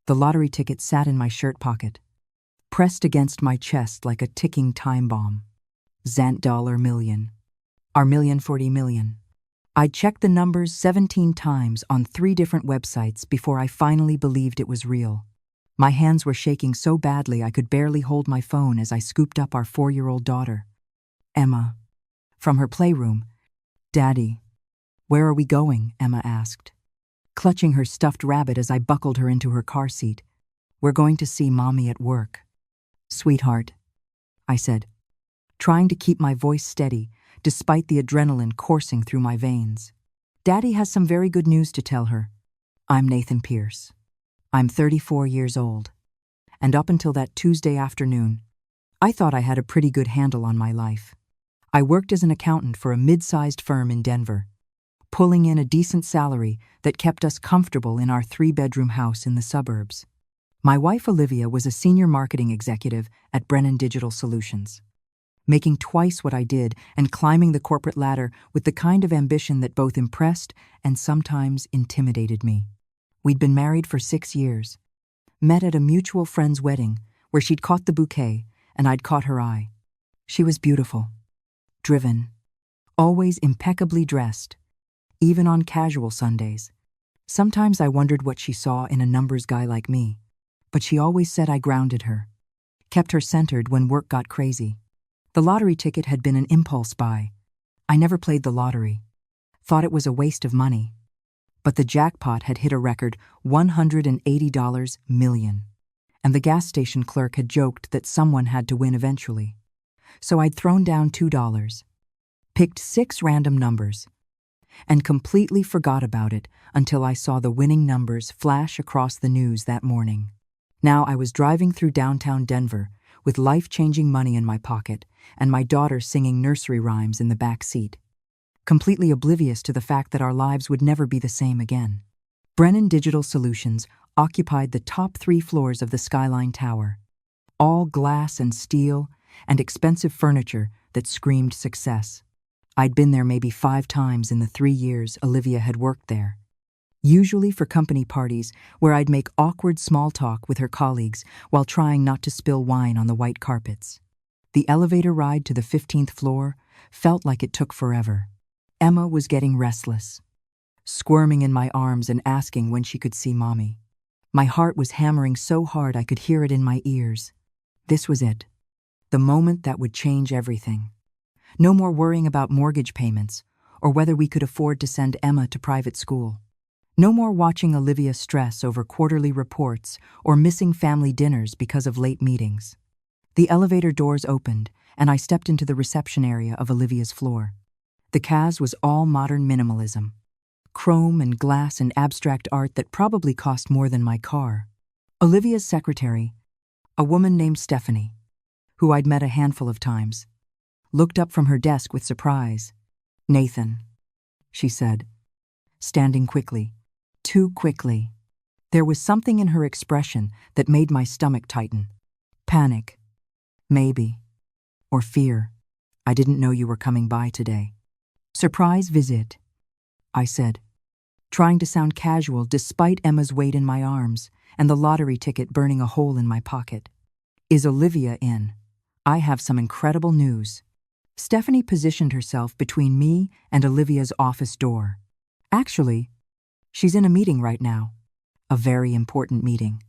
The lottery ticket sat in my shirt pocket, pressed against my chest like a ticking time bomb. Zant dollar million. Our million 40 million. I'd checked the numbers 17 times on 3 different websites before I finally believed it was real. My hands were shaking so badly I could barely hold my phone as I scooped up our 4-year-old daughter, Emma, from her playroom. "Daddy, where are we going?" Emma asked, clutching her stuffed rabbit as I buckled her into her car seat. "We're going to see Mommy at work." "Sweetheart," I said, trying to keep my voice steady despite the adrenaline coursing through my veins. "Daddy has some very good news to tell her. I'm Nathan Pierce. I'm 34 years old, and up until that Tuesday afternoon, I thought I had a pretty good handle on my life. I worked as an accountant for a mid-sized firm in Denver, pulling in a decent salary that kept us comfortable in our 3-bedroom house in the suburbs. My wife Olivia was a senior marketing executive at Brennan Digital Solutions, making twice what I did and climbing the corporate ladder with the kind of ambition that both impressed and sometimes intimidated me. We'd been married for 6 years, met at a mutual friend's wedding where she'd caught the bouquet and I'd caught her eye. She was beautiful, driven, always impeccably dressed, even on casual Sundays. Sometimes I wondered what she saw in a numbers guy like me, but she always said I grounded her, kept her centered when work got crazy. The lottery ticket had been an impulse buy. I never played the lottery, thought it was a waste of money. But the jackpot had hit a record $180 million, and the gas station clerk had joked that someone had to win eventually. So I'd thrown down $2, picked 6 random numbers, and completely forgot about it until I saw the winning numbers flash across the news that morning. Now I was driving through downtown Denver with life-changing money in my pocket and my daughter singing nursery rhymes in the back seat, completely oblivious to the fact that our lives would never be the same again. Brennan Digital Solutions occupied the top 3 floors of the Skyline Tower, all glass and steel and expensive furniture that screamed success. I'd been there maybe 5 times in the 3 years Olivia had worked there, usually for company parties where I'd make awkward small talk with her colleagues while trying not to spill wine on the white carpets. The elevator ride to the 15th floor felt like it took forever. Emma was getting restless, squirming in my arms and asking when she could see Mommy. My heart was hammering so hard I could hear it in my ears. This was it, the moment that would change everything. No more worrying about mortgage payments or whether we could afford to send Emma to private school. No more watching Olivia stress over quarterly reports or missing family dinners because of late meetings. The elevator doors opened, and I stepped into the reception area of Olivia's floor. The CAS was all modern minimalism, chrome and glass and abstract art that probably cost more than my car. Olivia's secretary, a woman named Stephanie, who I'd met a handful of times, looked up from her desk with surprise. "Nathan," she said, standing quickly. Too quickly. There was something in her expression that made my stomach tighten. Panic. Maybe. Or fear. "I didn't know you were coming by today." "Surprise visit," I said, trying to sound casual despite Emma's weight in my arms and the lottery ticket burning a hole in my pocket. "Is Olivia in? I have some incredible news." Stephanie positioned herself between me and Olivia's office door. "Actually, she's in a meeting right now. A very important meeting.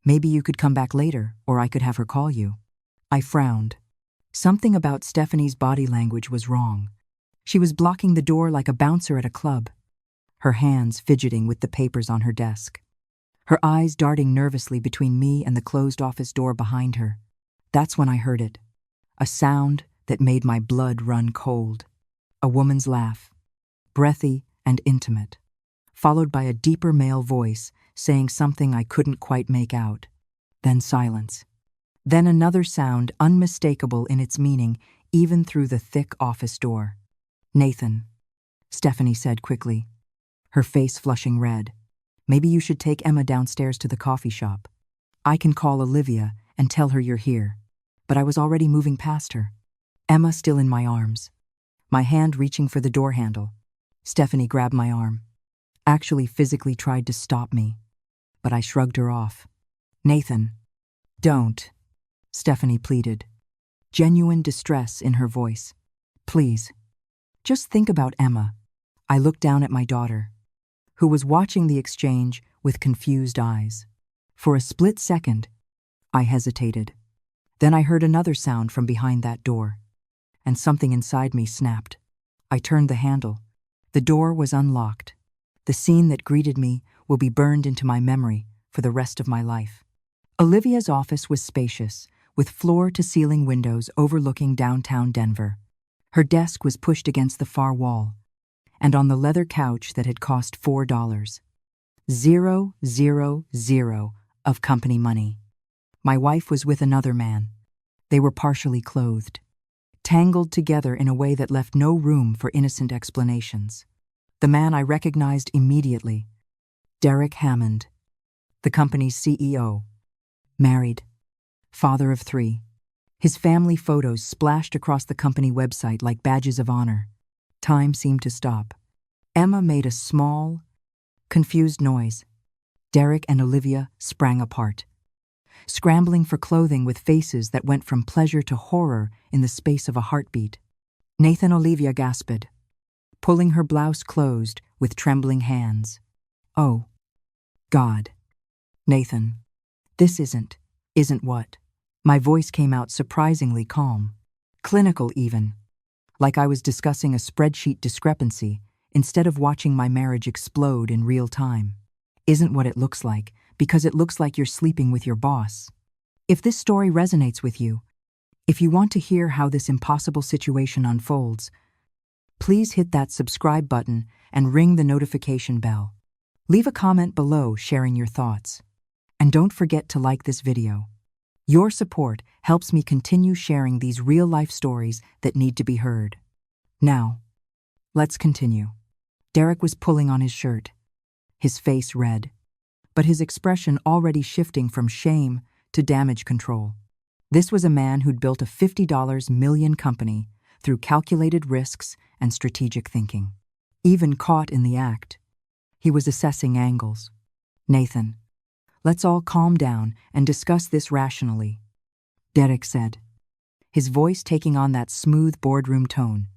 Maybe you could come back later, or I could have her call you." I frowned. Something about Stephanie's body language was wrong. She was blocking the door like a bouncer at a club, her hands fidgeting with the papers on her desk, her eyes darting nervously between me and the closed office door behind her. That's when I heard it, a sound that made my blood run cold. A woman's laugh, breathy and intimate, followed by a deeper male voice saying something I couldn't quite make out. Then silence. Then another sound unmistakable in its meaning, even through the thick office door. "Nathan," Stephanie said quickly, her face flushing red. "Maybe you should take Emma downstairs to the coffee shop. I can call Olivia and tell her you're here." But I was already moving past her, Emma still in my arms, my hand reaching for the door handle. Stephanie grabbed my arm, actually physically tried to stop me, but I shrugged her off. Nathan, don't, Stephanie pleaded, genuine distress in her voice. Please, just think about Emma. I looked down at my daughter, who was watching the exchange with confused eyes. For a split second, I hesitated. Then I heard another sound from behind that door, and something inside me snapped. I turned the handle. The door was unlocked. The scene that greeted me will be burned into my memory for the rest of my life. Olivia's office was spacious, with floor-to-ceiling windows overlooking downtown Denver. Her desk was pushed against the far wall, and on the leather couch that had cost $4. 000 of company money. My wife was with another man. They were partially clothed, tangled together in a way that left no room for innocent explanations. The man I recognized immediately, Derek Hammond, the company's CEO, married, father of 3. His family photos splashed across the company website like badges of honor. Time seemed to stop. Emma made a small, confused noise. Derek and Olivia sprang apart, scrambling for clothing with faces that went from pleasure to horror in the space of a heartbeat. Nathan Olivia gasped, pulling her blouse closed with trembling hands. Oh, God. Nathan, this isn't what? My voice came out surprisingly calm, clinical even, like I was discussing a spreadsheet discrepancy instead of watching my marriage explode in real time. Isn't what it looks like, because it looks like you're sleeping with your boss. If this story resonates with you, if you want to hear how this impossible situation unfolds, please hit that subscribe button and ring the notification bell. Leave a comment below sharing your thoughts. And don't forget to like this video. Your support helps me continue sharing these real-life stories that need to be heard. Now, let's continue. Derek was pulling on his shirt, his face red, but his expression already shifting from shame to damage control. This was a man who'd built a $50 million company through calculated risks and strategic thinking. Even caught in the act, he was assessing angles. Nathan, let's all calm down and discuss this rationally, Derek said, his voice taking on that smooth boardroom tone.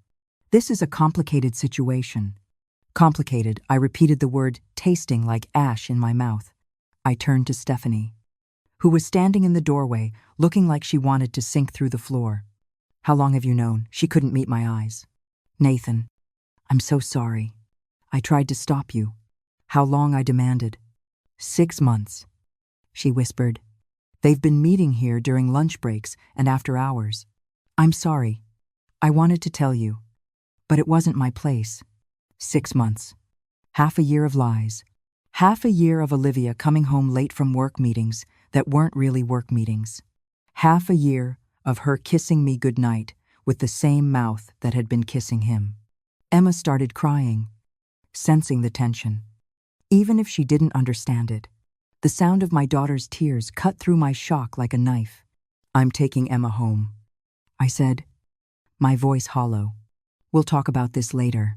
This is a complicated situation. Complicated, I repeated the word, tasting like ash in my mouth. I turned to Stephanie, who was standing in the doorway, looking like she wanted to sink through the floor. How long have you known? She couldn't meet my eyes. Nathan, I'm so sorry. I tried to stop you. How long? I demanded. 6 months, she whispered. They've been meeting here during lunch breaks and after hours. I'm sorry. I wanted to tell you, but it wasn't my place. 6 months. Half a year of lies. Half a year of Olivia coming home late from work meetings that weren't really work meetings. Half a year of her kissing me goodnight with the same mouth that had been kissing him. Emma started crying, sensing the tension. Even if she didn't understand it, the sound of my daughter's tears cut through my shock like a knife. I'm taking Emma home, I said, my voice hollow. We'll talk about this later.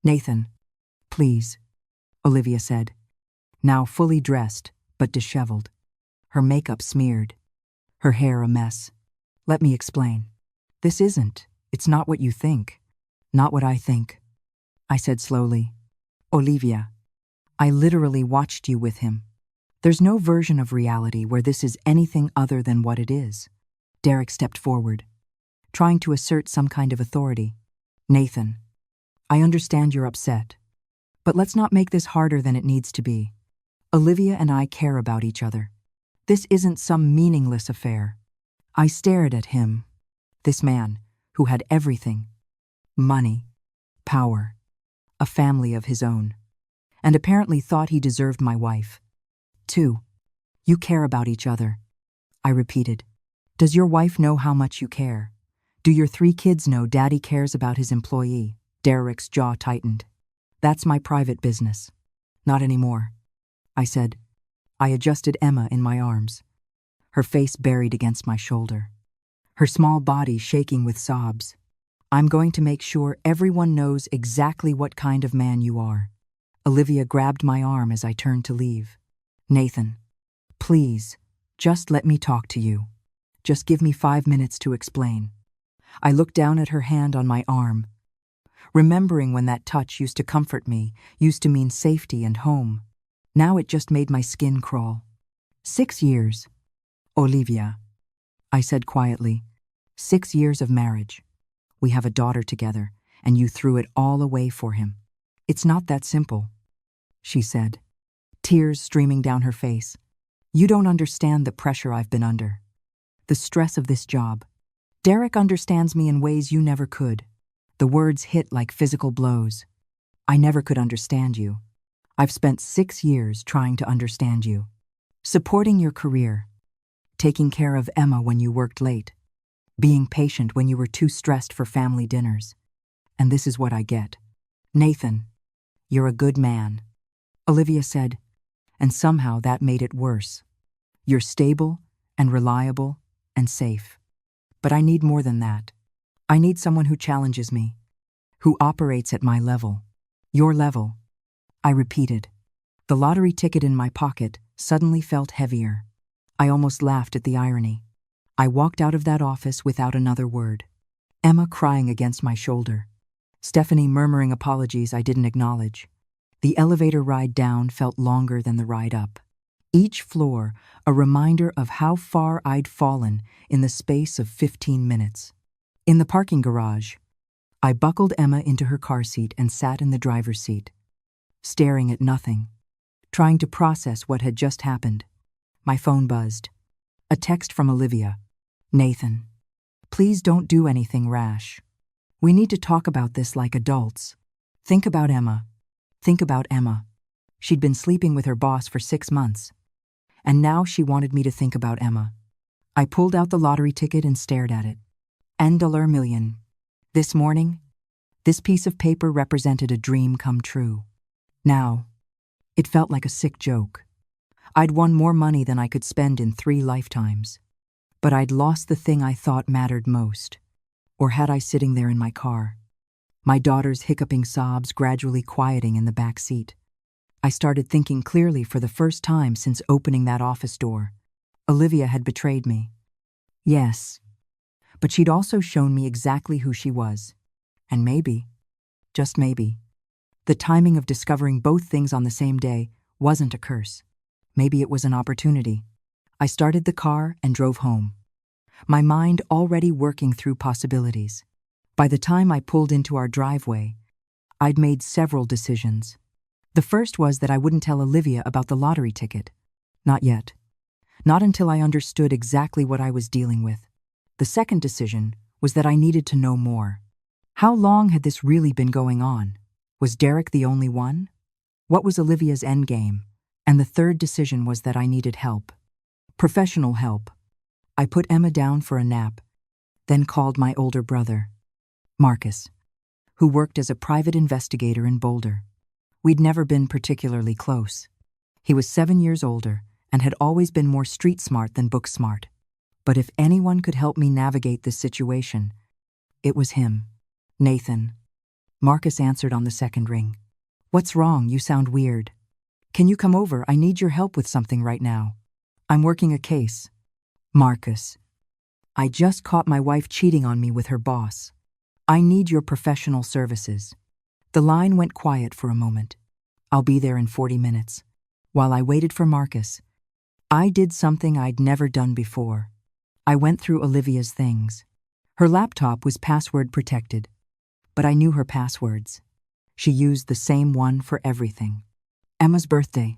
Nathan, please, Olivia said, now fully dressed but disheveled, her makeup smeared, her hair a mess. Let me explain. It's not what you think. Not what I think, I said slowly. Olivia, I literally watched you with him. There's no version of reality where this is anything other than what it is. Derek stepped forward, trying to assert some kind of authority. Nathan, I understand you're upset, but let's not make this harder than it needs to be. Olivia and I care about each other. This isn't some meaningless affair. I stared at him, this man who had everything, money, power, a family of his own, and apparently thought he deserved my wife. 2. You care about each other, I repeated. Does your wife know how much you care? Do your 3 kids know Daddy cares about his employee? Derek's jaw tightened. That's my private business. Not anymore, I said. I adjusted Emma in my arms, her face buried against my shoulder, her small body shaking with sobs. I'm going to make sure everyone knows exactly what kind of man you are. Olivia grabbed my arm as I turned to leave. Nathan, please, Just let me talk to you. Just give me 5 minutes to explain. I looked down at her hand on my arm, remembering when that touch used to comfort me, used to mean safety and home. Now it just made my skin crawl. 6 years. Olivia, I said quietly. 6 years of marriage. We have a daughter together, and you threw it all away for him. It's not that simple, she said, tears streaming down her face. You don't understand the pressure I've been under. The stress of this job. Derek understands me in ways you never could. The words hit like physical blows. I never could understand you. I've spent 6 years trying to understand you. Supporting your career. Taking care of Emma when you worked late. Being patient when you were too stressed for family dinners. And this is what I get. Nathan, you're a good man, Olivia said, and somehow that made it worse. You're stable and reliable and safe. But I need more than that. I need someone who challenges me, who operates at my level. Your level, I repeated. The lottery ticket in my pocket suddenly felt heavier. I almost laughed at the irony. I walked out of that office without another word. Emma crying against my shoulder. Stephanie murmuring apologies I didn't acknowledge. The elevator ride down felt longer than the ride up. Each floor a reminder of how far I'd fallen in the space of 15 minutes. In the parking garage, I buckled Emma into her car seat and sat in the driver's seat, staring at nothing, trying to process what had just happened. My phone buzzed. A text from Olivia. Nathan, please don't do anything rash. We need to talk about this like adults. Think about Emma. Think about Emma. She'd been sleeping with her boss for 6 months. And now she wanted me to think about Emma. I pulled out the lottery ticket and stared at it. $1 million. This morning, this piece of paper represented a dream come true. Now, it felt like a sick joke. I'd won more money than I could spend in 3 lifetimes. But I'd lost the thing I thought mattered most. Or had I sitting there in my car? My daughter's hiccuping sobs gradually quieting in the back seat. I started thinking clearly for the first time since opening that office door. Olivia had betrayed me. Yes, but she'd also shown me exactly who she was. And maybe, just maybe, the timing of discovering both things on the same day wasn't a curse. Maybe it was an opportunity. I started the car and drove home, my mind already working through possibilities. By the time I pulled into our driveway, I'd made several decisions. The first was that I wouldn't tell Olivia about the lottery ticket. Not yet. Not until I understood exactly what I was dealing with. The second decision was that I needed to know more. How long had this really been going on? Was Derek the only one? What was Olivia's endgame? And the third decision was that I needed help. Professional help. I put Emma down for a nap, then called my older brother, Marcus, who worked as a private investigator in Boulder. We'd never been particularly close. He was 7 years older and had always been more street smart than book smart. But if anyone could help me navigate this situation, it was him. Nathan. Marcus answered on the second ring. What's wrong? You sound weird. Can you come over? I need your help with something right now. I'm working a case. Marcus. I just caught my wife cheating on me with her boss. I need your professional services. The line went quiet for a moment. I'll be there in 40 minutes. While I waited for Marcus, I did something I'd never done before. I went through Olivia's things. Her laptop was password protected, but I knew her passwords. She used the same one for everything. Emma's birthday,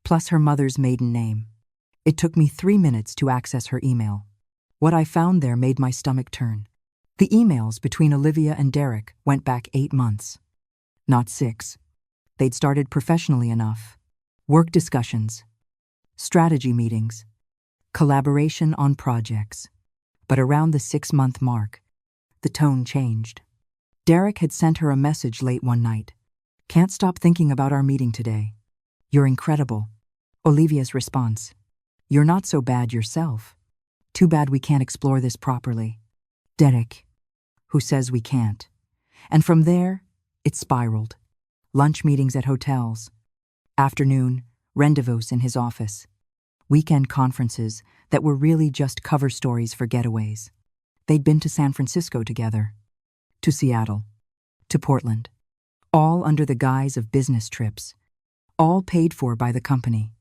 plus her mother's maiden name. It took me 3 minutes to access her email. What I found there made my stomach turn. The emails between Olivia and Derek went back 8 months. Not 6. They'd started professionally enough. Work discussions, strategy meetings, collaboration on projects. But around the 6-month mark, the tone changed. Derek had sent her a message late one night. Can't stop thinking about our meeting today. You're incredible. Olivia's response. You're not so bad yourself. Too bad we can't explore this properly. Derek, who says we can't. And from there, it spiraled. Lunch meetings at hotels. Afternoon, rendezvous in his office. weekend conferences that were really just cover stories for getaways. They'd been to San Francisco together, to Seattle, to Portland, all under the guise of business trips, all paid for by the company.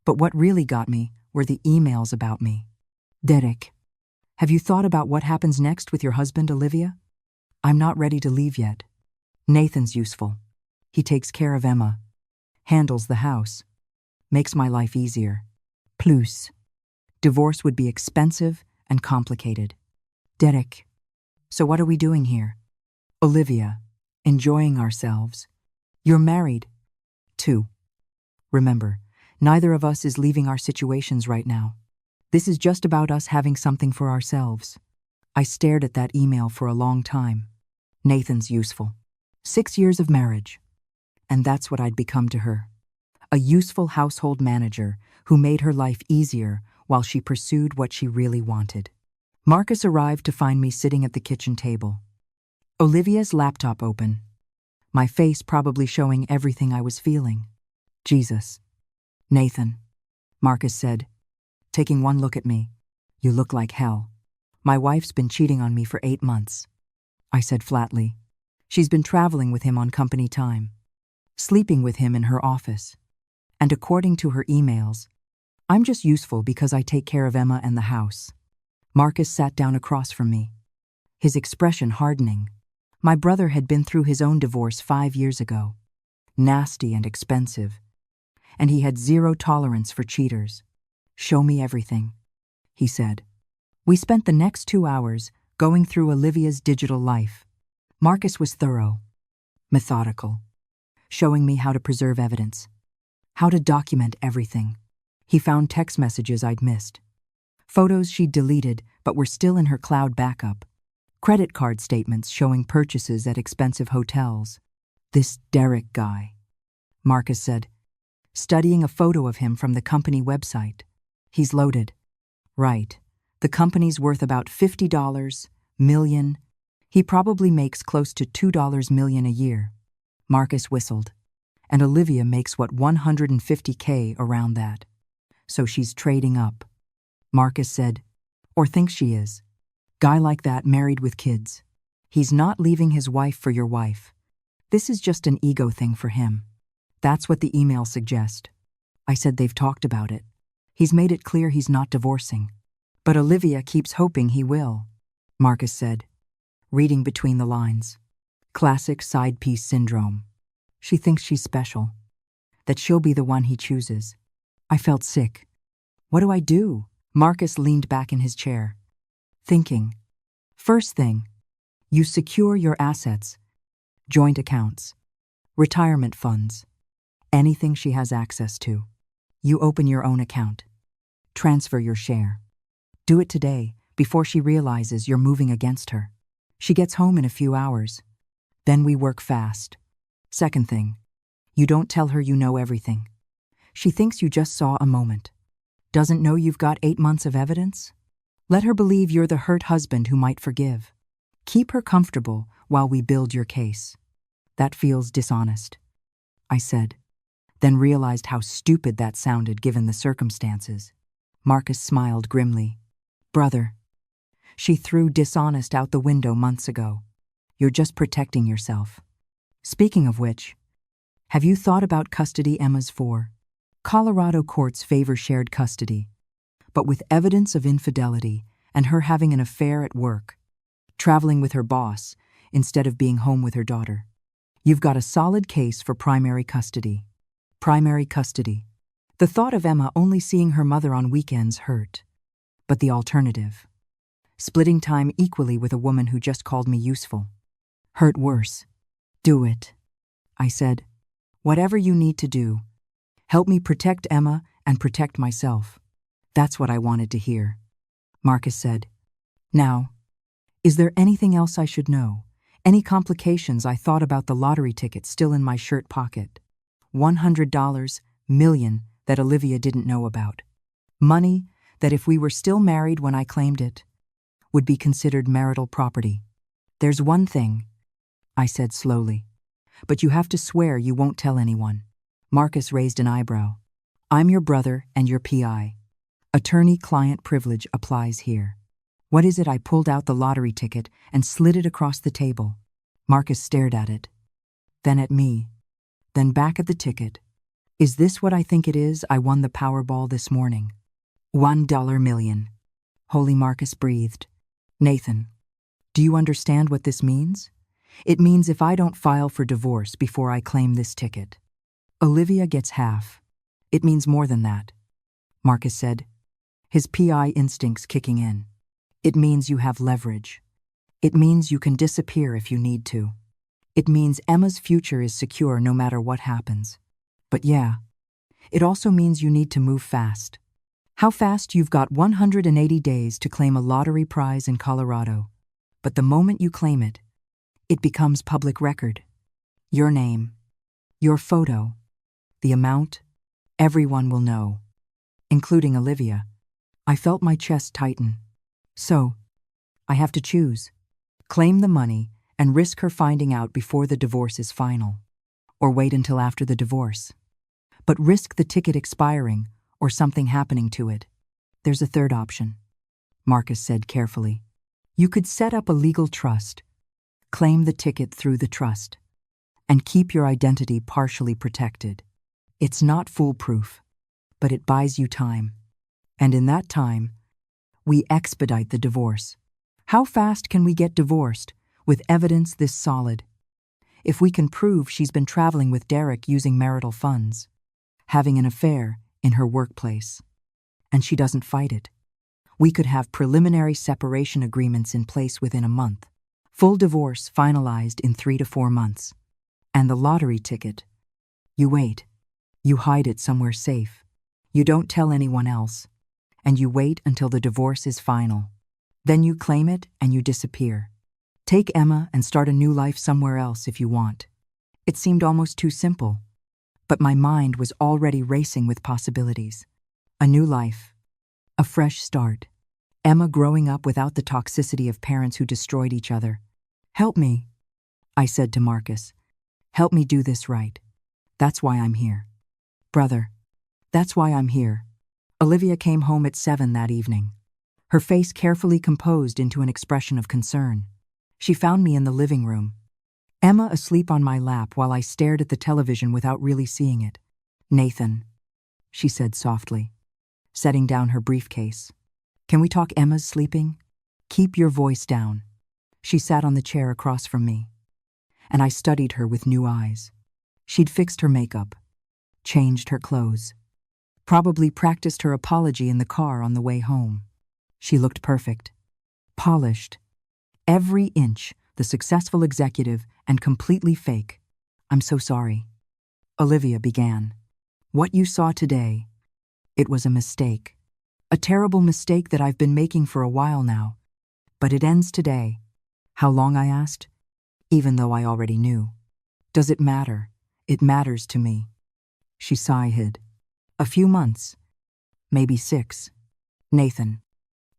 But what really got me were the emails about me. Derek, have you thought about what happens next with your husband, Olivia? I'm not ready to leave yet. Nathan's useful. He takes care of Emma, handles the house, makes my life easier. Plus, divorce would be expensive and complicated. Derek, so what are we doing here? Olivia, enjoying ourselves. You're married, too. Remember, neither of us is leaving our situations right now. This is just about us having something for ourselves. I stared at that email for a long time. Nathan's useful. 6 years of marriage. And that's what I'd become to her. A useful household manager who made her life easier while she pursued what she really wanted. Marcus arrived to find me sitting at the kitchen table. Olivia's laptop open. My face probably showing everything I was feeling. Jesus. Nathan, Marcus said, taking one look at me. You look like hell. My wife's been cheating on me for 8 months. I said flatly. She's been traveling with him on company time, sleeping with him in her office. And according to her emails, I'm just useful because I take care of Emma and the house. Marcus sat down across from me, his expression hardening. My brother had been through his own divorce 5 years ago. Nasty and expensive. And he had zero tolerance for cheaters. Show me everything, he said. We spent the next 2 hours going through Olivia's digital life. Marcus was thorough, methodical, showing me how to preserve evidence, how to document everything. He found text messages I'd missed, photos she'd deleted but were still in her cloud backup, credit card statements showing purchases at expensive hotels. This Derek guy, Marcus said, studying a photo of him from the company website. He's loaded. Right. The company's worth about $50 million. He probably makes close to $2 million a year. Marcus whistled. And Olivia makes what, $150K around that. So she's trading up. Marcus said, or thinks she is. Guy like that married with kids. He's not leaving his wife for your wife. This is just an ego thing for him. That's what the emails suggest. I said they've talked about it. He's made it clear he's not divorcing. But Olivia keeps hoping he will, Marcus said, reading between the lines. Classic side piece syndrome. She thinks she's special, that she'll be the one he chooses. I felt sick. What do I do? Marcus leaned back in his chair, thinking. First thing, you secure your assets, joint accounts, retirement funds, anything she has access to. You open your own account, transfer your share. Do it today, before she realizes you're moving against her. She gets home in a few hours. Then we work fast. Second thing, you don't tell her you know everything. She thinks you just saw a moment. Doesn't know you've got 8 months of evidence? Let her believe you're the hurt husband who might forgive. Keep her comfortable while we build your case. That feels dishonest, I said, then realized how stupid that sounded given the circumstances. Marcus smiled grimly. Brother, she threw dishonest out the window months ago. You're just protecting yourself. Speaking of which, have you thought about custody Emma's for? Colorado courts favor shared custody, but with evidence of infidelity and her having an affair at work, traveling with her boss instead of being home with her daughter. You've got a solid case for primary custody. Primary custody. The thought of Emma only seeing her mother on weekends hurt. But the alternative, splitting time equally with a woman who just called me useful, hurt worse. Do it, I said. Whatever you need to do. Help me protect Emma and protect myself. That's what I wanted to hear. Marcus said. Now, is there anything else I should know? Any complications? I thought about the lottery ticket still in my shirt pocket. $100 million that Olivia didn't know about. Money that if we were still married when I claimed it, would be considered marital property. There's one thing, I said slowly, but you have to swear you won't tell anyone. Marcus raised an eyebrow. I'm your brother and your PI. Attorney-client privilege applies here. What is it? I pulled out the lottery ticket and slid it across the table. Marcus stared at it, then at me, then back at the ticket. Is this what I think it is? I won the Powerball this morning. $1 million. Holy, Marcus breathed. Nathan, do you understand what this means? It means if I don't file for divorce before I claim this ticket, Olivia gets half. It means more than that, Marcus said, his PI instincts kicking in. It means you have leverage. It means you can disappear if you need to. It means Emma's future is secure no matter what happens. But yeah, it also means you need to move fast. How fast? You've got 180 days to claim a lottery prize in Colorado. But the moment you claim it, it becomes public record. Your name, your photo, the amount, everyone will know, including Olivia. I felt my chest tighten. So, I have to choose. Claim the money and risk her finding out before the divorce is final, or wait until after the divorce. But risk the ticket expiring or something happening to it. There's a third option, Marcus said carefully. You could set up a legal trust, claim the ticket through the trust, and keep your identity partially protected. It's not foolproof, but it buys you time. And in that time, we expedite the divorce. How fast can we get divorced with evidence this solid? If we can prove she's been traveling with Derek using marital funds, having an affair in her workplace, and she doesn't fight it, we could have preliminary separation agreements in place within a month, full divorce finalized in 3 to 4 months. And the lottery ticket, you wait, you hide it somewhere safe, you don't tell anyone else, and you wait until the divorce is final. Then you claim it and you disappear. Take Emma and start a new life somewhere else if you want. It seemed almost too simple, but my mind was already racing with possibilities. A new life, a fresh start. Emma growing up without the toxicity of parents who destroyed each other. Help me, I said to Marcus. Help me do this right. That's why I'm here. Brother, that's why I'm here. Olivia came home at 7 that evening, her face carefully composed into an expression of concern. She found me in the living room, Emma asleep on my lap while I stared at the television without really seeing it. Nathan, she said softly, setting down her briefcase. Can we talk? Emma's sleeping? Keep your voice down. She sat on the chair across from me, and I studied her with new eyes. She'd fixed her makeup, changed her clothes, probably practiced her apology in the car on the way home. She looked perfect, polished, every inch the successful executive and completely fake. I'm so sorry, Olivia began. What you saw today, it was a mistake. A terrible mistake that I've been making for a while now. But it ends today. How long? I asked, even though I already knew. Does it matter? It matters to me. She sighed. A few months, maybe 6. Nathan,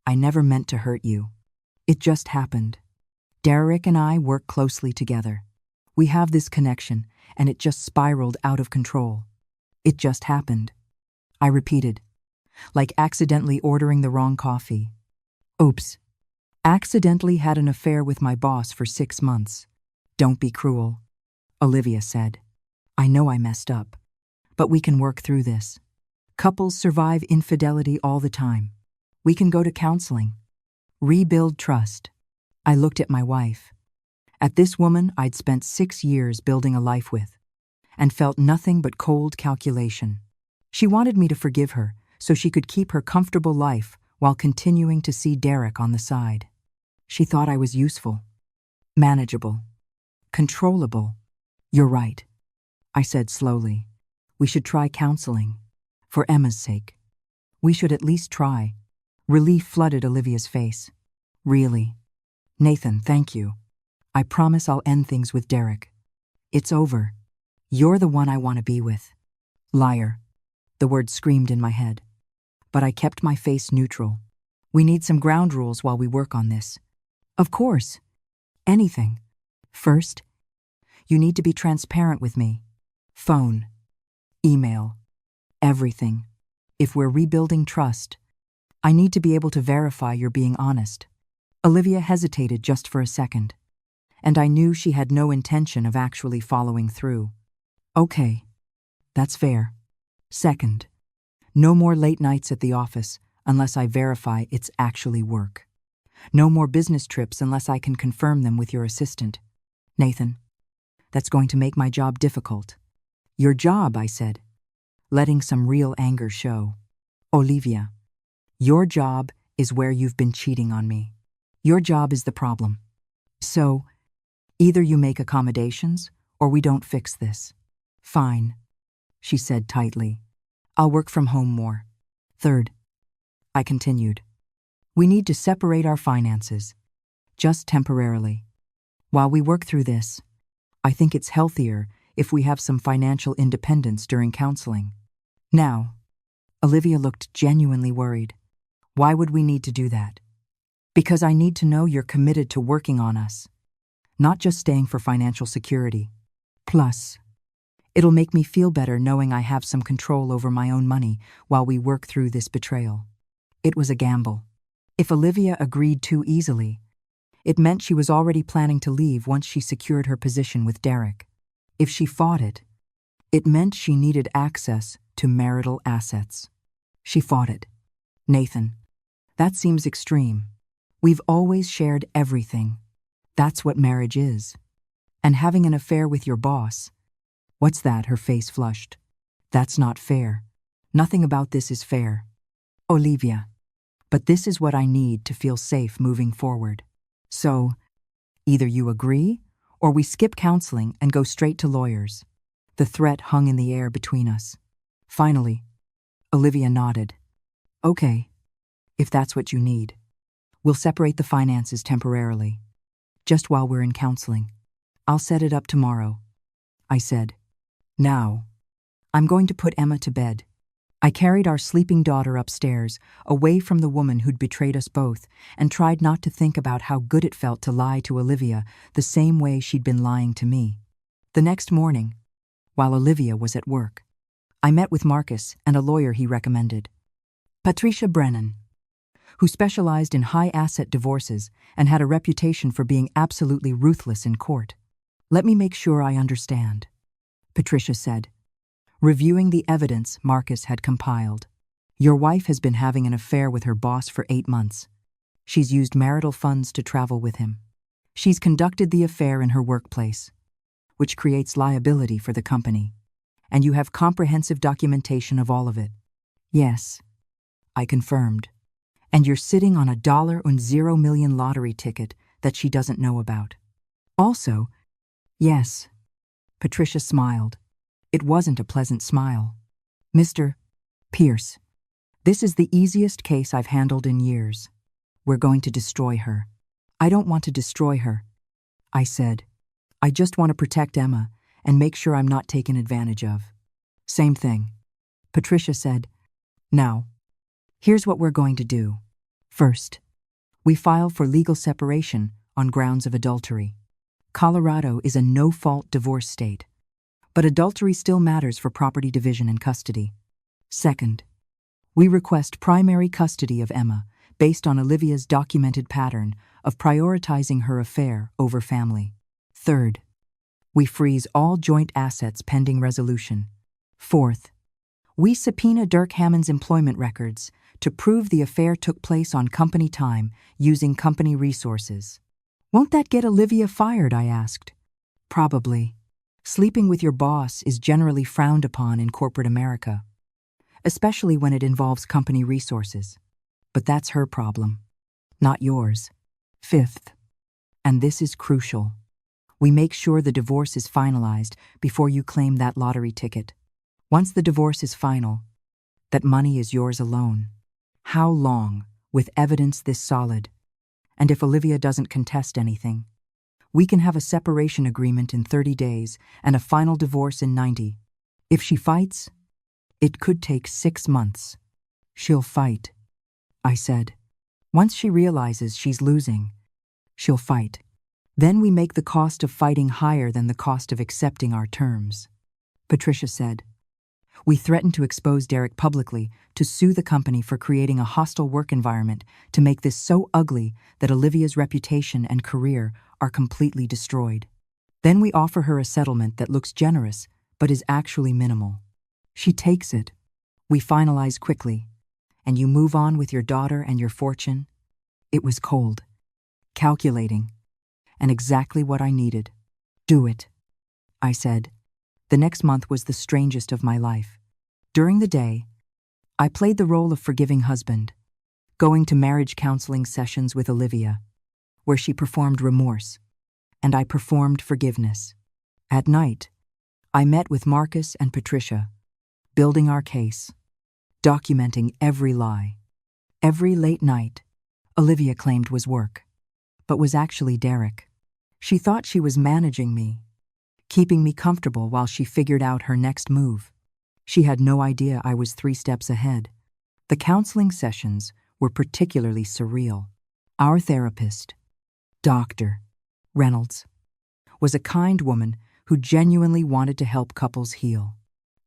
I never meant to hurt you. It just happened. Derek and I work closely together. We have this connection, and it just spiraled out of control. It just happened. I repeated, like accidentally ordering the wrong coffee. Oops. Accidentally had an affair with my boss for 6 months. Don't be cruel, Olivia said. I know I messed up, but we can work through this. Couples survive infidelity all the time. We can go to counseling. Rebuild trust. I looked at my wife, at this woman I'd spent 6 years building a life with, and felt nothing but cold calculation. She wanted me to forgive her so she could keep her comfortable life while continuing to see Derek on the side. She thought I was useful, manageable, controllable. You're right, I said slowly. We should try counseling. For Emma's sake. We should at least try. Relief flooded Olivia's face. Really? Nathan, thank you. I promise I'll end things with Derek. It's over. You're the one I want to be with. Liar. The word screamed in my head. But I kept my face neutral. We need some ground rules while we work on this. Of course. Anything. First, you need to be transparent with me. Phone. Email. Everything. If we're rebuilding trust, I need to be able to verify you're being honest. Olivia hesitated just for a second, and I knew she had no intention of actually following through. Okay, that's fair. Second, no more late nights at the office unless I verify it's actually work. No more business trips unless I can confirm them with your assistant. Nathan, that's going to make my job difficult. Your job, I said, letting some real anger show. Olivia, your job is where you've been cheating on me. Your job is the problem. So, either you make accommodations or we don't fix this. Fine, she said tightly. I'll work from home more. Third, I continued, we need to separate our finances, just temporarily. While we work through this, I think it's healthier if we have some financial independence during counseling. Now, Olivia looked genuinely worried. Why would we need to do that? Because I need to know you're committed to working on us, not just staying for financial security. Plus, it'll make me feel better knowing I have some control over my own money while we work through this betrayal. It was a gamble. If Olivia agreed too easily, it meant she was already planning to leave once she secured her position with Derek. If she fought it, it meant she needed access to marital assets. She fought it. Nathan, that seems extreme. We've always shared everything. That's what marriage is. And having an affair with your boss, what's that? Her face flushed. That's not fair. Nothing about this is fair. Olivia, but this is what I need to feel safe moving forward. So, either you agree, or we skip counseling and go straight to lawyers. The threat hung in the air between us. Finally, Olivia nodded. Okay, if that's what you need. We'll separate the finances temporarily, just while we're in counseling. I'll set it up tomorrow, I said. Now, I'm going to put Emma to bed. I carried our sleeping daughter upstairs, away from the woman who'd betrayed us both, and tried not to think about how good it felt to lie to Olivia the same way she'd been lying to me. The next morning, while Olivia was at work, I met with Marcus and a lawyer he recommended, Patricia Brennan, who specialized in high-asset divorces and had a reputation for being absolutely ruthless in court. Let me make sure I understand, Patricia said, reviewing the evidence Marcus had compiled. Your wife has been having an affair with her boss for 8 months. She's used marital funds to travel with him. She's conducted the affair in her workplace, which creates liability for the company. And you have comprehensive documentation of all of it. Yes, I confirmed. And you're sitting on $1.0 million lottery ticket that she doesn't know about. Also, yes, Patricia smiled. It wasn't a pleasant smile. Mr. Pierce, this is the easiest case I've handled in years. We're going to destroy her. I don't want to destroy her, I said. I just want to protect Emma and make sure I'm not taken advantage of. Same thing, Patricia said. Now, here's what we're going to do. First, we file for legal separation on grounds of adultery. Colorado is a no-fault divorce state, but adultery still matters for property division and custody. Second, we request primary custody of Emma based on Olivia's documented pattern of prioritizing her affair over family. Third, we freeze all joint assets pending resolution. Fourth, we subpoena Dirk Hammond's employment records to prove the affair took place on company time using company resources. Won't that get Olivia fired? I asked. Probably. Sleeping with your boss is generally frowned upon in corporate America, especially when it involves company resources. But that's her problem, not yours. Fifth, and this is crucial, we make sure the divorce is finalized before you claim that lottery ticket. Once the divorce is final, that money is yours alone. How long, with evidence this solid? And if Olivia doesn't contest anything, we can have a separation agreement in 30 days and a final divorce in 90. If she fights, it could take 6 months. She'll fight, I said. Once she realizes she's losing, she'll fight. Then we make the cost of fighting higher than the cost of accepting our terms, Patricia said. We threatened to expose Derek publicly, to sue the company for creating a hostile work environment, to make this so ugly that Olivia's reputation and career are completely destroyed. Then we offer her a settlement that looks generous, but is actually minimal. She takes it. We finalize quickly. And you move on with your daughter and your fortune. It was cold, calculating, and exactly what I needed. Do it, I said. The next month was the strangest of my life. During the day, I played the role of forgiving husband, going to marriage counseling sessions with Olivia, where she performed remorse, and I performed forgiveness. At night, I met with Marcus and Patricia, building our case, documenting every lie. Every late night, Olivia claimed was work, but was actually Derek. She thought she was managing me, keeping me comfortable while she figured out her next move. She had no idea I was 3 steps ahead. The counseling sessions were particularly surreal. Our therapist, Dr. Reynolds, was a kind woman who genuinely wanted to help couples heal.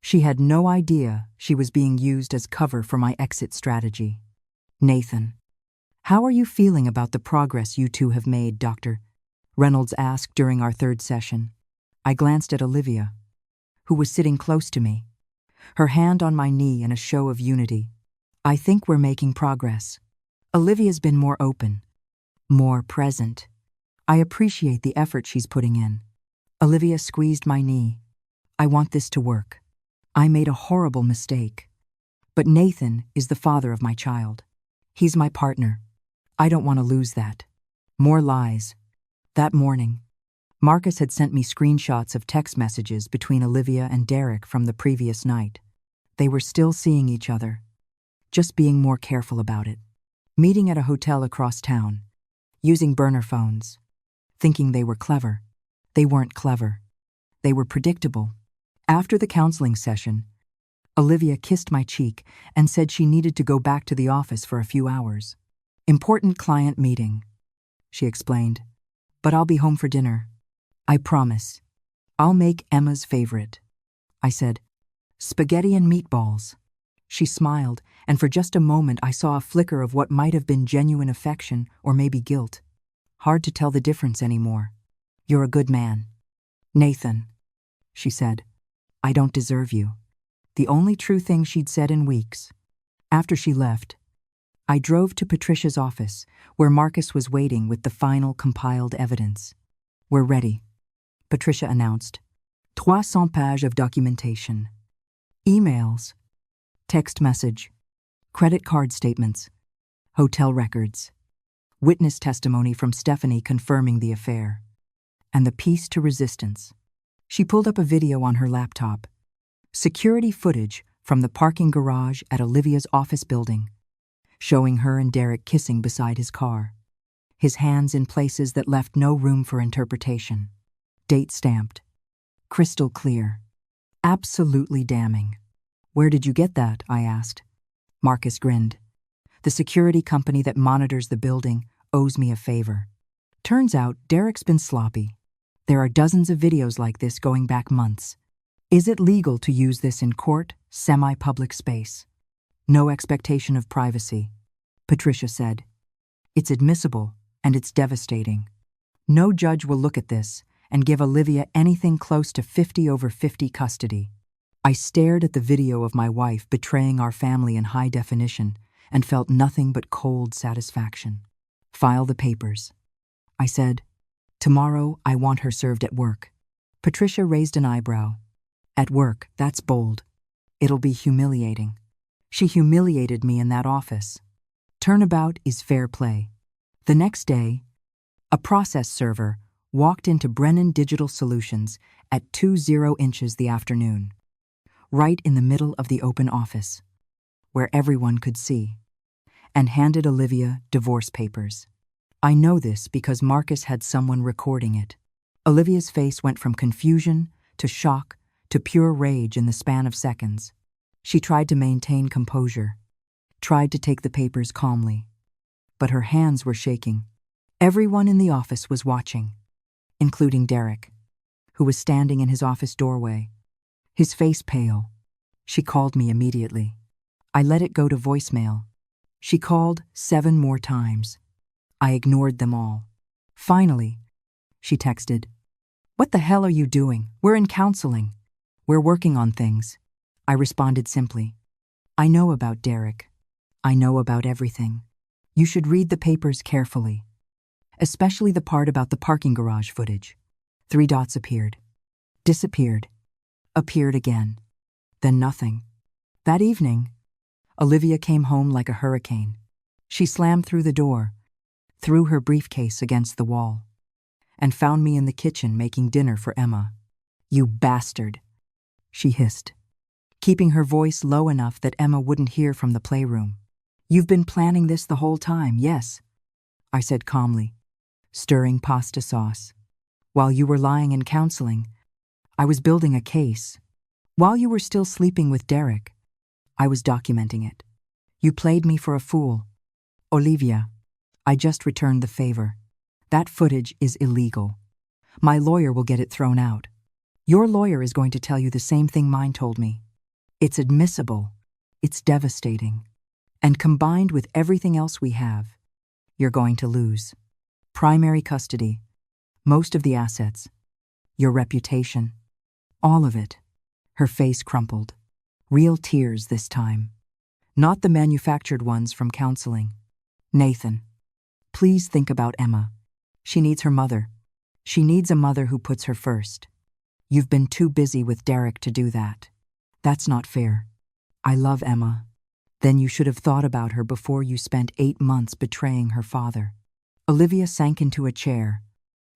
She had no idea she was being used as cover for my exit strategy. Nathan, how are you feeling about the progress you two have made, Dr. Reynolds asked during our 3rd session. I glanced at Olivia, who was sitting close to me, her hand on my knee in a show of unity. I think we're making progress. Olivia's been more open, more present. I appreciate the effort she's putting in. Olivia squeezed my knee. I want this to work. I made a horrible mistake. But Nathan is the father of my child. He's my partner. I don't want to lose that. More lies. That morning, Marcus had sent me screenshots of text messages between Olivia and Derek from the previous night. They were still seeing each other, just being more careful about it. Meeting at a hotel across town, using burner phones, thinking they were clever. They weren't clever. They were predictable. After the counseling session, Olivia kissed my cheek and said she needed to go back to the office for a few hours. Important client meeting, she explained. But I'll be home for dinner. I promise. I'll make Emma's favorite. I said, spaghetti and meatballs. She smiled, and for just a moment I saw a flicker of what might have been genuine affection or maybe guilt. Hard to tell the difference anymore. You're a good man. Nathan, she said, I don't deserve you. The only true thing she'd said in weeks. After she left, I drove to Patricia's office, where Marcus was waiting with the final compiled evidence. We're ready, Patricia announced. 300 pages of documentation. Emails, text message, credit card statements, hotel records, witness testimony from Stephanie confirming the affair, and the piece to resistance. She pulled up a video on her laptop. Security footage from the parking garage at Olivia's office building, showing her and Derek kissing beside his car, his hands in places that left no room for interpretation. Date stamped. Crystal clear. Absolutely damning. Where did you get that? I asked. Marcus grinned. The security company that monitors the building owes me a favor. Turns out Derek's been sloppy. There are dozens of videos like this going back months. Is it legal to use this in court, semi-public space? No expectation of privacy, Patricia said. It's admissible, and it's devastating. No judge will look at this and give Olivia anything close to 50/50 custody. I stared at the video of my wife betraying our family in high definition and felt nothing but cold satisfaction. File the papers, I said. Tomorrow, I want her served at work. Patricia raised an eyebrow. At work, that's bold. It'll be humiliating. She humiliated me in that office. Turnabout is fair play. The next day, a process server walked into Brennan Digital Solutions at 20 inches the afternoon, right in the middle of the open office, where everyone could see, and handed Olivia divorce papers. I know this because Marcus had someone recording it. Olivia's face went from confusion to shock to pure rage in the span of seconds. She tried to maintain composure, tried to take the papers calmly, but her hands were shaking. Everyone in the office was watching, including Derek, who was standing in his office doorway, his face pale, She called me immediately. I let it go to voicemail. She called 7 more times. I ignored them all. Finally, she texted, "What the hell are you doing? We're in counseling. We're working on things." I responded simply, "I know about Derek. I know about everything. You should read the papers carefully. Especially the part about the parking garage footage." 3 dots appeared. Disappeared. Appeared again. Then nothing. That evening, Olivia came home like a hurricane. She slammed through the door, threw her briefcase against the wall, and found me in the kitchen making dinner for Emma. "You bastard," she hissed, keeping her voice low enough that Emma wouldn't hear from the playroom. "You've been planning this the whole time, yes?" I said calmly, stirring pasta sauce. "While you were lying in counseling, I was building a case. While you were still sleeping with Derek, I was documenting it. You played me for a fool. Olivia, I just returned the favor. That footage is illegal. My lawyer will get it thrown out. Your lawyer is going to tell you the same thing mine told me. It's admissible. It's devastating. And combined with everything else we have, you're going to lose. Primary custody, most of the assets, your reputation, all of it." Her face crumpled. Real tears this time. Not the manufactured ones from counseling. "Nathan, please think about Emma. She needs her mother. She needs a mother who puts her first. You've been too busy with Derek to do that. That's not fair. I love Emma. Then you should have thought about her before you spent 8 months betraying her father." Olivia sank into a chair,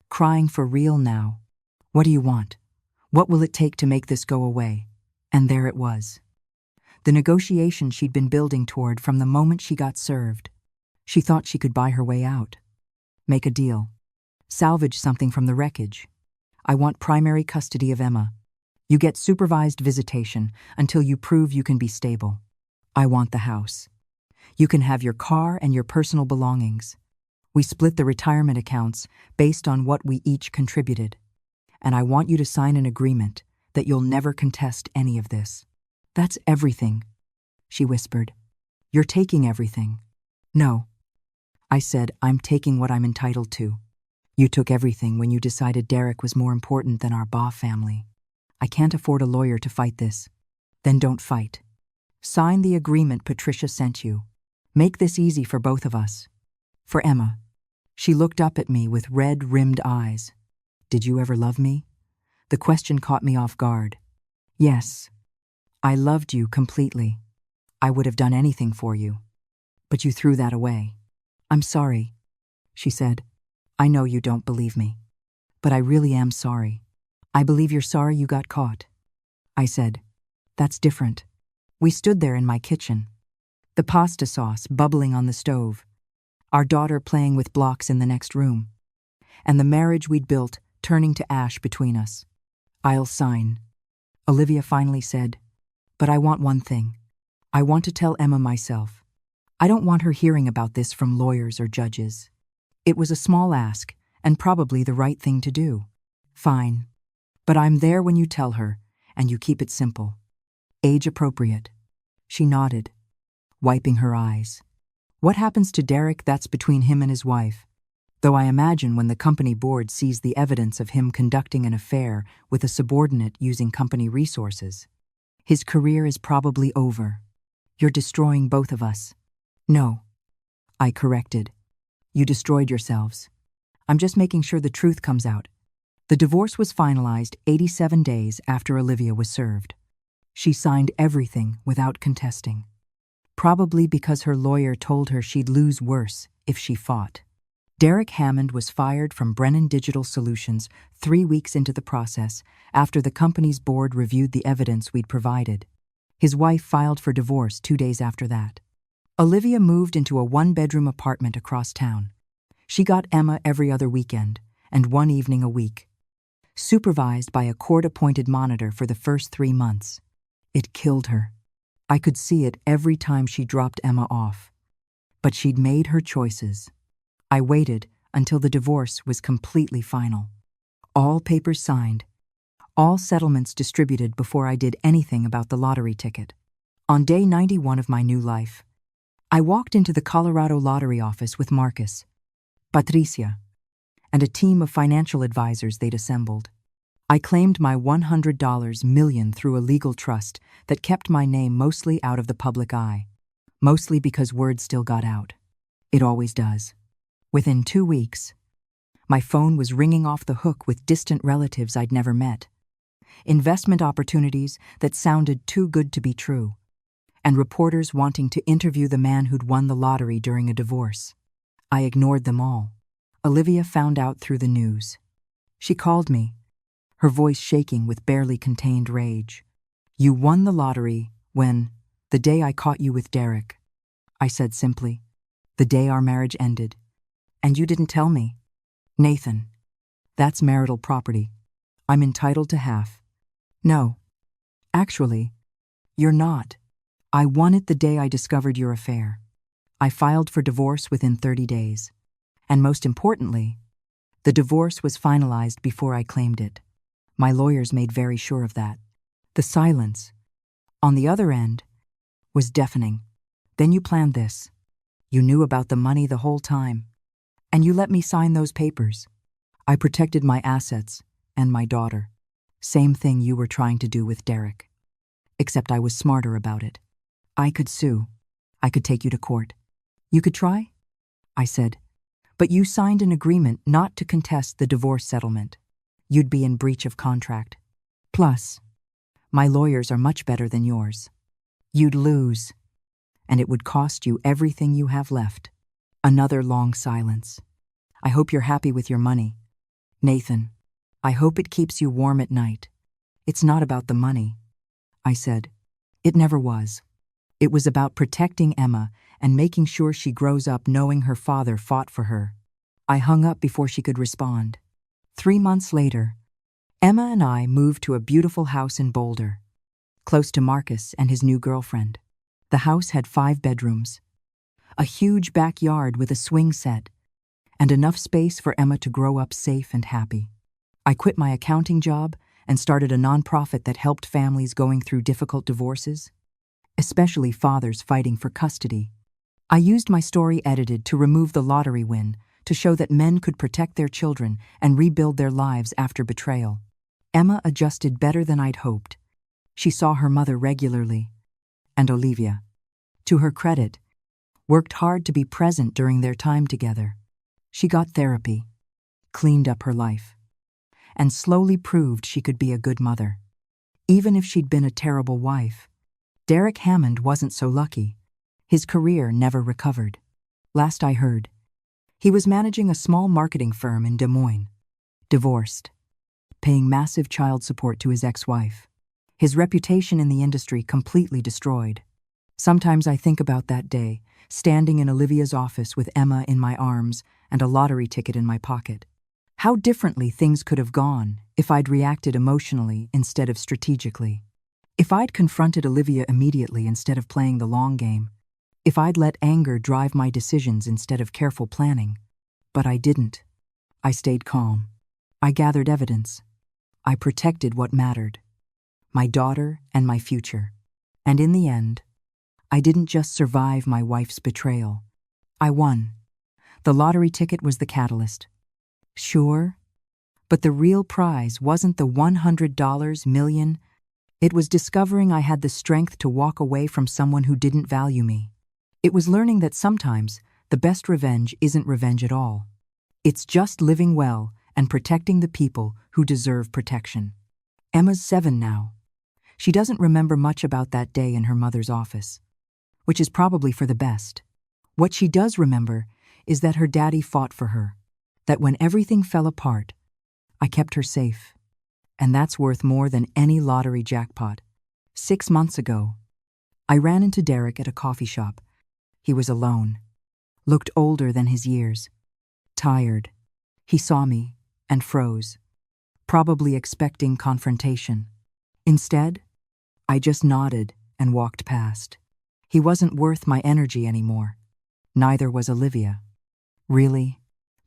crying for real now. "What do you want? What will it take to make this go away?" And there it was. The negotiation she'd been building toward from the moment she got served. She thought she could buy her way out. Make a deal. Salvage something from the wreckage. "I want primary custody of Emma. You get supervised visitation until you prove you can be stable. I want the house. You can have your car and your personal belongings. We split the retirement accounts based on what we each contributed. And I want you to sign an agreement that you'll never contest any of this." "That's everything," she whispered. "You're taking everything." "No." I said, "I'm taking what I'm entitled to. You took everything when you decided Derek was more important than our Ba family. I can't afford a lawyer to fight this." "Then don't fight. Sign the agreement Patricia sent you. Make this easy for both of us." "For Emma." She looked up at me with red-rimmed eyes. "Did you ever love me?" The question caught me off guard. "Yes. I loved you completely. I would have done anything for you. But you threw that away." "I'm sorry," she said. "I know you don't believe me. But I really am sorry. I believe you're sorry you got caught." I said, "That's different." We stood there in my kitchen, the pasta sauce bubbling on the stove, our daughter playing with blocks in the next room, and the marriage we'd built turning to ash between us. "I'll sign." Olivia finally said, "But I want one thing. I want to tell Emma myself. I don't want her hearing about this from lawyers or judges." It was a small ask, and probably the right thing to do. "Fine. But I'm there when you tell her, and you keep it simple. Age appropriate." She nodded, wiping her eyes. "What happens to Derek, that's between him and his wife. Though I imagine when the company board sees the evidence of him conducting an affair with a subordinate using company resources, his career is probably over. You're destroying both of us." "No," I corrected. "You destroyed yourselves. I'm just making sure the truth comes out." The divorce was finalized 87 days after Olivia was served. She signed everything without contesting, probably because her lawyer told her she'd lose worse if she fought. Derek Hammond was fired from Brennan Digital Solutions 3 weeks into the process after the company's board reviewed the evidence we'd provided. His wife filed for divorce 2 days after that. Olivia moved into a 1-bedroom apartment across town. She got Emma every other weekend and 1 evening a week, supervised by a court-appointed monitor for the first 3 months. It killed her. I could see it every time she dropped Emma off. But she'd made her choices. I waited until the divorce was completely final. All papers signed, All settlements distributed before I did anything about the lottery ticket. On day 91 of my new life, I walked into the Colorado lottery office with Marcus, Patricia, and a team of financial advisors they'd assembled. I claimed my $100 million through a legal trust that kept my name mostly out of the public eye, mostly because word still got out. It always does. Within 2 weeks, my phone was ringing off the hook with distant relatives I'd never met, investment opportunities that sounded too good to be true, and reporters wanting to interview the man who'd won the lottery during a divorce. I ignored them all. Olivia found out through the news. She called me, her voice shaking with barely contained rage. "You won the lottery the day I caught you with Derek," I said simply. "The day our marriage ended. And you didn't tell me." "Nathan, that's marital property. I'm entitled to half." "No. Actually, you're not. I won it the day I discovered your affair. I filed for divorce within 30 days. And most importantly, the divorce was finalized before I claimed it. My lawyers made very sure of that." The silence, on the other end, was deafening. "Then you planned this. You knew about the money the whole time. And you let me sign those papers. I protected my assets and my daughter. Same thing you were trying to do with Derek. Except I was smarter about it. I could sue. I could take you to court. You could try?" I said. "But you signed an agreement not to contest the divorce settlement. You'd be in breach of contract. Plus, my lawyers are much better than yours. You'd lose, and it would cost you everything you have left." Another long silence. "I hope you're happy with your money. Nathan, I hope it keeps you warm at night. It's not about the money," I said. "It never was. It was about protecting Emma and making sure she grows up knowing her father fought for her." I hung up before she could respond. 3 months later, Emma and I moved to a beautiful house in Boulder, close to Marcus and his new girlfriend. The house had 5 bedrooms, a huge backyard with a swing set, and enough space for Emma to grow up safe and happy. I quit my accounting job and started a nonprofit that helped families going through difficult divorces, especially fathers fighting for custody. I used my story edited to remove the lottery win to show that men could protect their children and rebuild their lives after betrayal. Emma adjusted better than I'd hoped. She saw her mother regularly, and Olivia, to her credit, worked hard to be present during their time together. She got therapy, cleaned up her life, and slowly proved she could be a good mother. Even if she'd been a terrible wife, Derek Hammond wasn't so lucky. His career never recovered. Last I heard, he was managing a small marketing firm in Des Moines, divorced, paying massive child support to his ex-wife. His reputation in the industry completely destroyed. Sometimes I think about that day, standing in Olivia's office with Emma in my arms and a lottery ticket in my pocket. How differently things could have gone if I'd reacted emotionally instead of strategically. If I'd confronted Olivia immediately instead of playing the long game. If I'd let anger drive my decisions instead of careful planning. But I didn't. I stayed calm. I gathered evidence. I protected what mattered. My daughter and my future. And in the end, I didn't just survive my wife's betrayal. I won. The lottery ticket was the catalyst. Sure, but the real prize wasn't the $100 million. It was discovering I had the strength to walk away from someone who didn't value me. It was learning that sometimes the best revenge isn't revenge at all. It's just living well and protecting the people who deserve protection. Emma's 7 now. She doesn't remember much about that day in her mother's office, which is probably for the best. What she does remember is that her daddy fought for her, that when everything fell apart, I kept her safe. And that's worth more than any lottery jackpot. 6 months ago, I ran into Derek at a coffee shop. He was alone, looked older than his years, tired. He saw me and froze, probably expecting confrontation. Instead, I just nodded and walked past. He wasn't worth my energy anymore. Neither was Olivia. Really,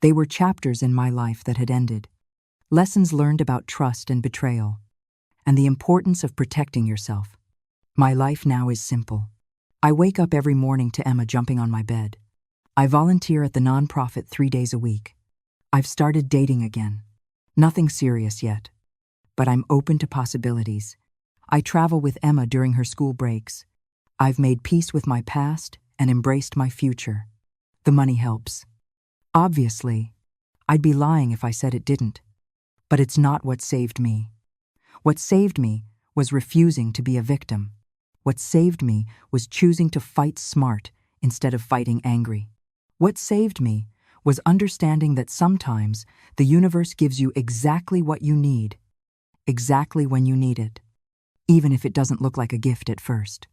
they were chapters in my life that had ended. Lessons learned about trust and betrayal. and the importance of protecting yourself. My life now is simple. I wake up every morning to Emma jumping on my bed. I volunteer at the nonprofit 3 days a week. I've started dating again. Nothing serious yet, but I'm open to possibilities. I travel with Emma during her school breaks. I've made peace with my past and embraced my future. The money helps. Obviously, I'd be lying if I said it didn't. But it's not what saved me. What saved me was refusing to be a victim. What saved me was choosing to fight smart instead of fighting angry. What saved me was understanding that sometimes the universe gives you exactly what you need, exactly when you need it, even if it doesn't look like a gift at first.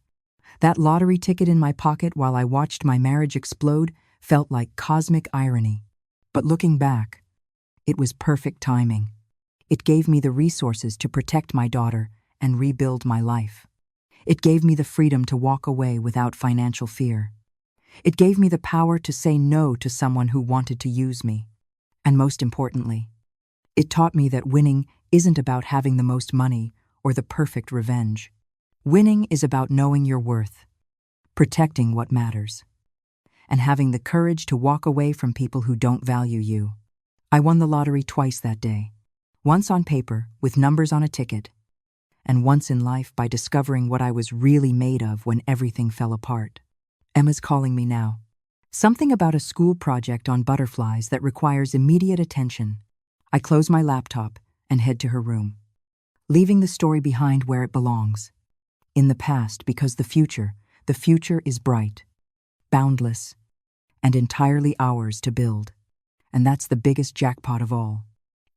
That lottery ticket in my pocket while I watched my marriage explode felt like cosmic irony. But looking back, it was perfect timing. It gave me the resources to protect my daughter and rebuild my life. It gave me the freedom to walk away without financial fear. It gave me the power to say no to someone who wanted to use me. And most importantly, it taught me that winning isn't about having the most money or the perfect revenge. Winning is about knowing your worth, protecting what matters, and having the courage to walk away from people who don't value you. I won the lottery twice that day, once on paper with numbers on a ticket, and once in life by discovering what I was really made of when everything fell apart. Emma's calling me now. Something about a school project on butterflies that requires immediate attention. I close my laptop and head to her room, leaving the story behind where it belongs. In the past, because the future is bright, boundless, and entirely ours to build. And that's the biggest jackpot of all.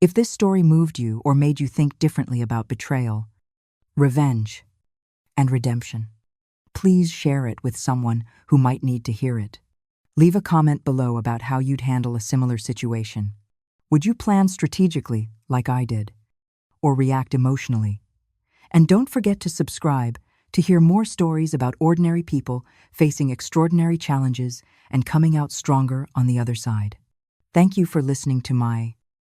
If this story moved you or made you think differently about betrayal, revenge, and redemption, please share it with someone who might need to hear it. Leave a comment below about how you'd handle a similar situation. Would you plan strategically, like I did, or react emotionally? And don't forget to subscribe to hear more stories about ordinary people facing extraordinary challenges and coming out stronger on the other side. Thank you for listening to my